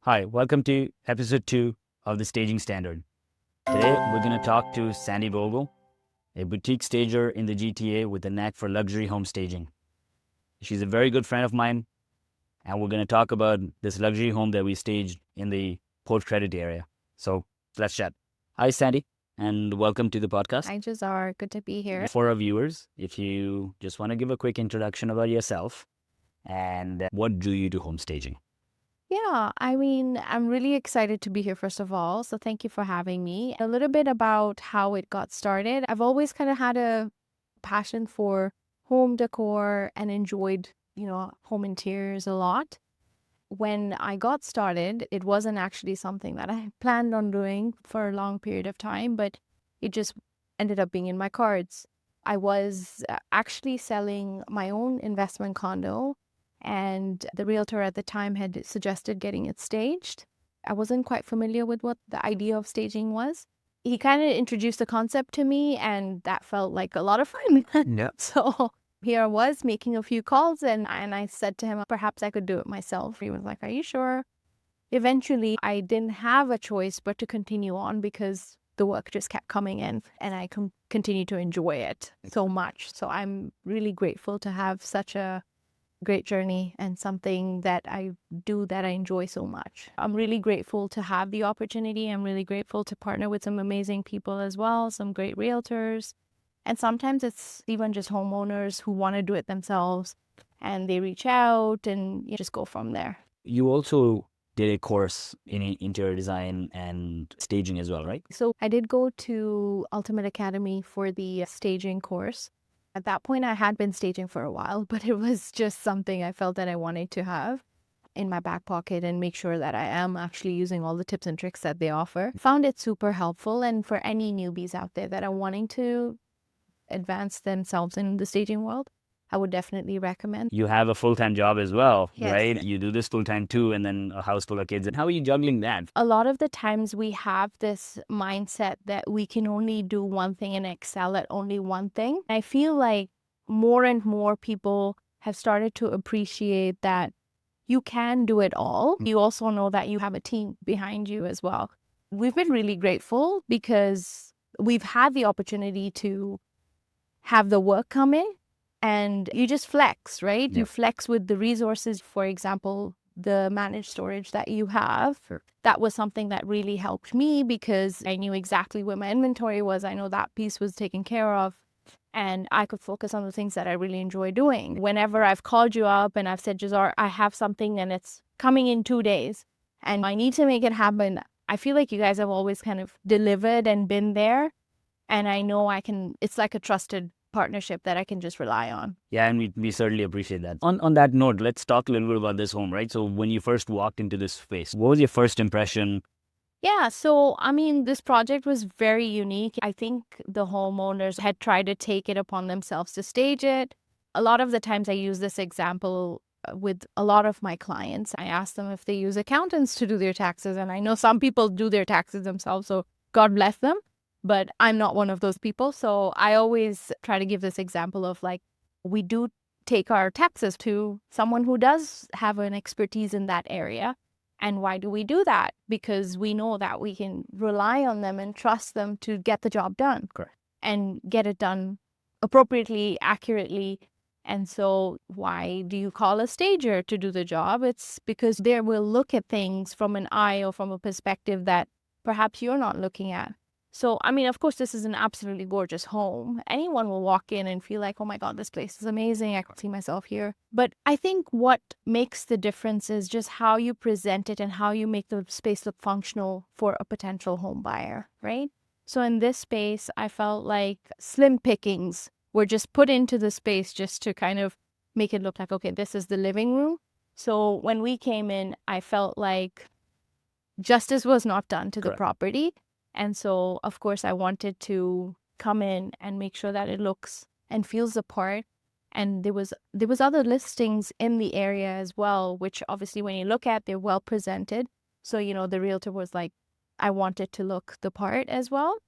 Hi, welcome to episode 2 of the Staging Standard. Today, we're going to talk to Sandy Bhogal, a boutique stager in the GTA with a knack for luxury home staging. She's a very good friend of mine, and we're going to talk about this luxury home that we staged in the Port Credit area. So let's chat. Hi, Sandy, and welcome to the podcast. Hi, Juzar. Good to be here. For our viewers, if you just want to give a quick introduction about yourself and what drew you to home staging. Yeah, I'm really excited to be here, first of all. So thank you for having me. A little bit about how it got started. I've always kind of had a passion for home decor and enjoyed, home interiors a lot. When I got started, it wasn't actually something that I planned on doing for a long period of time, but it just ended up being in my cards. I was actually selling my own investment condo, and the realtor at the time had suggested getting it staged. I wasn't quite familiar with what the idea of staging was. He kind of introduced the concept to me, and that felt like a lot of fun. Yeah. So here I was making a few calls, and I said to him, perhaps I could do it myself. He was like, are you sure? Eventually, I didn't have a choice but to continue on because the work just kept coming in, and I continue to enjoy it so much. So I'm really grateful to have such a great journey and something that I do that I enjoy so much. I'm really grateful to have the opportunity. I'm really grateful to partner with some amazing people as well, some great realtors. And sometimes it's even just homeowners who want to do it themselves, and they reach out and you just go from there. You also did a course in interior design and staging as well, right? So I did go to Ultimate Academy for the staging course. At that point, I had been staging for a while, but it was just something I felt that I wanted to have in my back pocket and make sure that I am actually using all the tips and tricks that they offer. Found it super helpful. And for any newbies out there that are wanting to advance themselves in the staging world, I would definitely recommend. You have a full-time job as well, Yes. right? You do this full-time too, and then a house full of kids. And how are you juggling that? A lot of the times we have this mindset that we can only do one thing and excel at only one thing. I feel like more and more people have started to appreciate that you can do it all. You also know that you have a team behind you as well. We've been really grateful because we've had the opportunity to have the work come in, and you just flex, right? You Yep. flex with the resources. For example, the managed storage that you have. Sure. That was something that really helped me because I knew exactly where my inventory was. I know that piece was taken care of, and I could focus on the things that I really enjoy doing. Whenever I've called you up and I've said, Juzar, I have something and it's coming in 2 days and I need to make it happen, I feel like you guys have always kind of delivered and been there. And I know it's like a trusted partnership that I can just rely on. Yeah, and we certainly appreciate that. On that note, let's talk a little bit about this home, right? So when you first walked into this space, what was your first impression? Yeah, so this project was very unique. I think the homeowners had tried to take it upon themselves to stage it. A lot of the times I use this example with a lot of my clients. I ask them if they use accountants to do their taxes, and I know some people do their taxes themselves, so God bless them. But I'm not one of those people. So I always try to give this example of like, we do take our taxes to someone who does have an expertise in that area. And why do we do that? Because we know that we can rely on them and trust them to get the job done. Correct. And get it done appropriately, accurately. And so why do you call a stager to do the job? It's because they will look at things from an eye or from a perspective that perhaps you're not looking at. So, of course, this is an absolutely gorgeous home. Anyone will walk in and feel like, oh my God, this place is amazing. I can see myself here. But I think what makes the difference is just how you present it and how you make the space look functional for a potential home buyer, right? So in this space, I felt like slim pickings were just put into the space just to kind of make it look like, okay, this is the living room. So when we came in, I felt like justice was not done to the Correct. property. And so, of course, I wanted to come in and make sure that it looks and feels the part. And there was other listings in the area as well, which obviously when you look at, they're well presented. So, the realtor was like, I want it to look the part as well.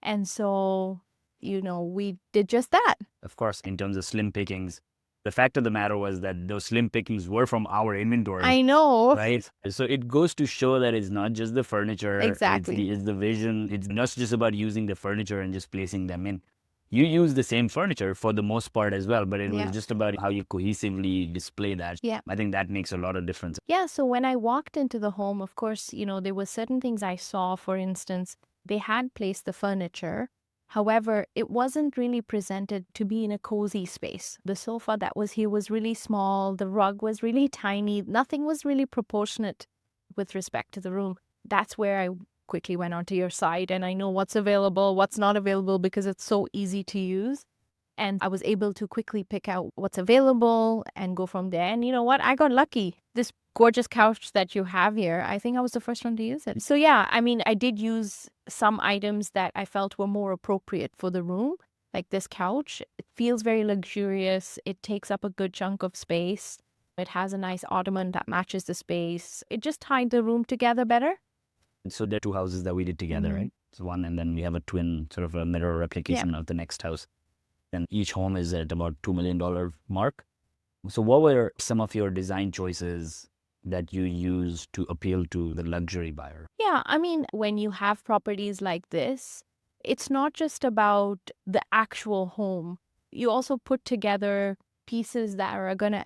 And so, we did just that. Of course, in terms of slim pickings, The fact of the matter was that those slim pickings were from our inventory. I know. Right. So it goes to show that it's not just the furniture. Exactly. It's the vision. It's not just about using the furniture and just placing them in. You use the same furniture for the most part as well, but it was Yeah. just about how you cohesively display that. Yeah. I think that makes a lot of difference. Yeah, so when I walked into the home, of course, there were certain things I saw. For instance, they had placed the furniture. However, it wasn't really presented to be in a cozy space. The sofa that was here was really small. The rug was really tiny. Nothing was really proportionate with respect to the room. That's where I quickly went onto your site and I know what's available, what's not available because it's so easy to use. And I was able to quickly pick out what's available and go from there. And you know what? I got lucky. This gorgeous couch that you have here, I think I was the first one to use it. So, yeah, I mean, I did use some items that I felt were more appropriate for the room, like this couch. It feels very luxurious. It takes up a good chunk of space. It has a nice ottoman that matches the space. It just tied the room together better. So there are two houses that we did together, right? So one, and then we have a twin, sort of a mirror replication of the next house. And each home is at about $2 million mark. So what were some of your design choices that you used to appeal to the luxury buyer? Yeah, I mean, when you have properties like this, it's not just about the actual home. You also put together pieces that are going to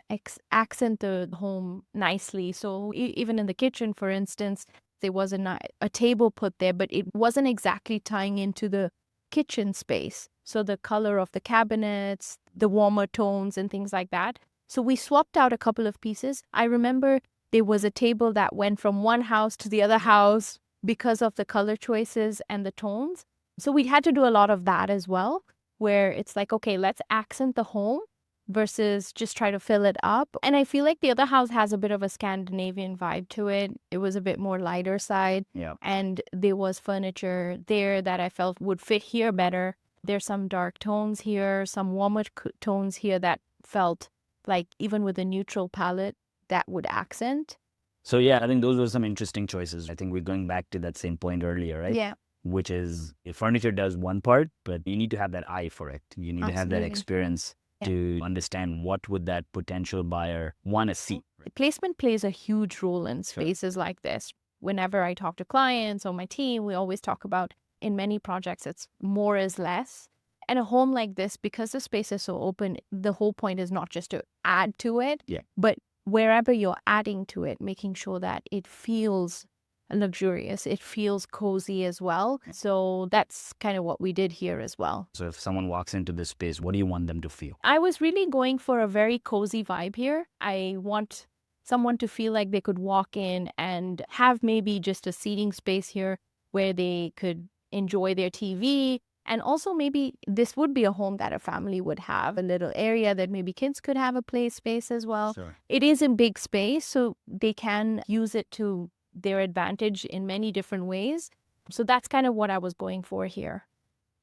accent the home nicely. So even in the kitchen, for instance, there was a table put there, but it wasn't exactly tying into the kitchen space. So the color of the cabinets, the warmer tones and things like that. So we swapped out a couple of pieces. I remember there was a table that went from one house to the other house because of the color choices and the tones. So we had to do a lot of that as well, where it's like, okay, let's accent the home versus just try to fill it up. And I feel like the other house has a bit of a Scandinavian vibe to it. It was a bit more lighter side. Yeah. And there was furniture there that I felt would fit here better. There's some dark tones here, some warmer tones here that felt like even with a neutral palette, that would accent. So yeah, I think those were some interesting choices. I think we're going back to that same point earlier, right? Yeah. Which is furniture does one part, but you need to have that eye for it. You need to have that Absolutely. experience to understand what would that potential buyer want to see. Placement plays a huge role in spaces like this. Whenever I talk to clients or my team, we always talk about in many projects, it's more is less. And a home like this, because the space is so open, the whole point is not just to add to it, but wherever you're adding to it, making sure that it feels luxurious, it feels cozy as well. So that's kind of what we did here as well. So if someone walks into this space, what do you want them to feel? I was really going for a very cozy vibe here. I want someone to feel like they could walk in and have maybe just a seating space here where they could enjoy their TV. And also maybe this would be a home that a family would have, a little area that maybe kids could have a play space as well. Sure. It is a big space, so they can use it to their advantage in many different ways. So that's kind of what I was going for here.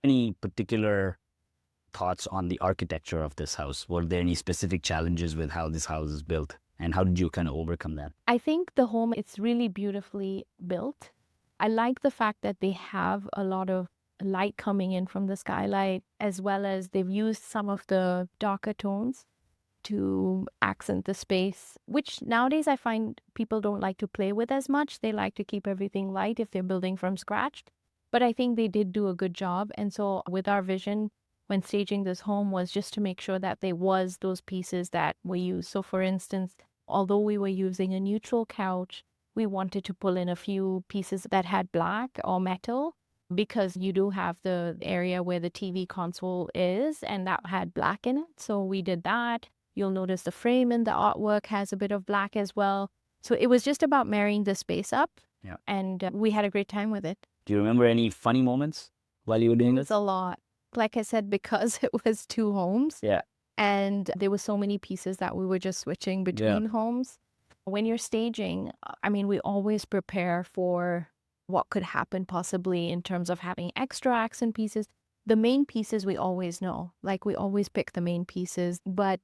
Any particular thoughts on the architecture of this house? Were there any specific challenges with how this house is built? And how did you kind of overcome that? I think the home, it's really beautifully built. I like the fact that they have a lot of light coming in from the skylight, as well as they've used some of the darker tones to accent the space, which nowadays I find people don't like to play with as much. They like to keep everything light if they're building from scratch. But I think they did do a good job. And so with our vision when staging this home was just to make sure that there was those pieces that were used. So for instance, although we were using a neutral couch, we wanted to pull in a few pieces that had black or metal, because you do have the area where the TV console is, and that had black in it. So we did that. You'll notice the frame in the artwork has a bit of black as well. So it was just about marrying the space up. Yeah. And we had a great time with it. Do you remember any funny moments while you were doing It this? was a lot. Like I said, because it was two homes. Yeah. And there were so many pieces that we were just switching between homes. When you're staging, I mean, we always prepare for what could happen possibly in terms of having extra accent pieces. The main pieces we always know, like we always pick the main pieces. But,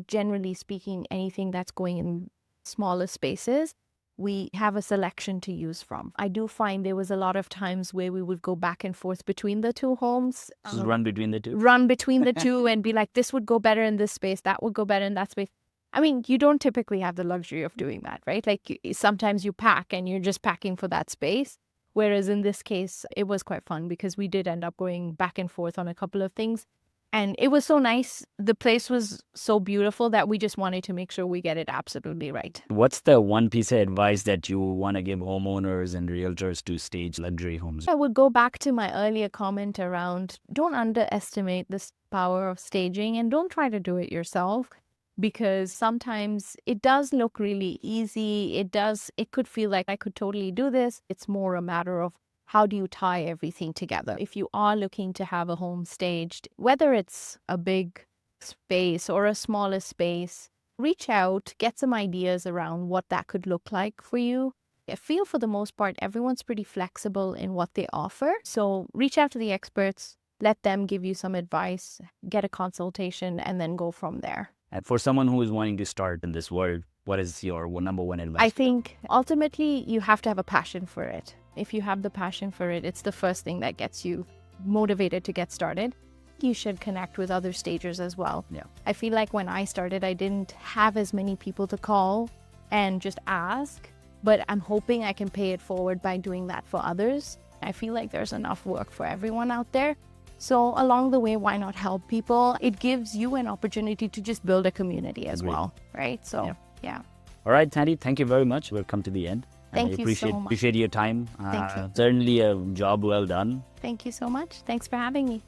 generally speaking, anything that's going in smaller spaces, we have a selection to use from. I do find there was a lot of times where we would go back and forth between the two homes. Just run between the two. Run between the two and be like, this would go better in this space, that would go better in that space. I mean, you don't typically have the luxury of doing that, right? Like sometimes you pack and you're just packing for that space. Whereas in this case, it was quite fun because we did end up going back and forth on a couple of things. And it was so nice. The place was so beautiful that we just wanted to make sure we get it absolutely right. What's the one piece of advice that you want to give homeowners and realtors to stage luxury homes? I would go back to my earlier comment around don't underestimate this power of staging and don't try to do it yourself, because sometimes it does look really easy. It could feel like I could totally do this. It's more a matter of how do you tie everything together? If you are looking to have a home staged, whether it's a big space or a smaller space, reach out, get some ideas around what that could look like for you. I feel for the most part, everyone's pretty flexible in what they offer. So reach out to the experts, let them give you some advice, get a consultation, and then go from there. And for someone who is wanting to start in this world, what is your number one advice? I think ultimately you have to have a passion for it. If you have the passion for it, it's the first thing that gets you motivated to get started. You should connect with other stagers as well. Yeah. I feel like when I started, I didn't have as many people to call and just ask, but I'm hoping I can pay it forward by doing that for others. I feel like there's enough work for everyone out there. So along the way, why not help people? It gives you an opportunity to just build a community as well, right? So, yeah. All right, Sandy, thank you very much. We've come to the end. Thank you so much. Appreciate your time. Thank you. Certainly a job well done. Thank you so much. Thanks for having me.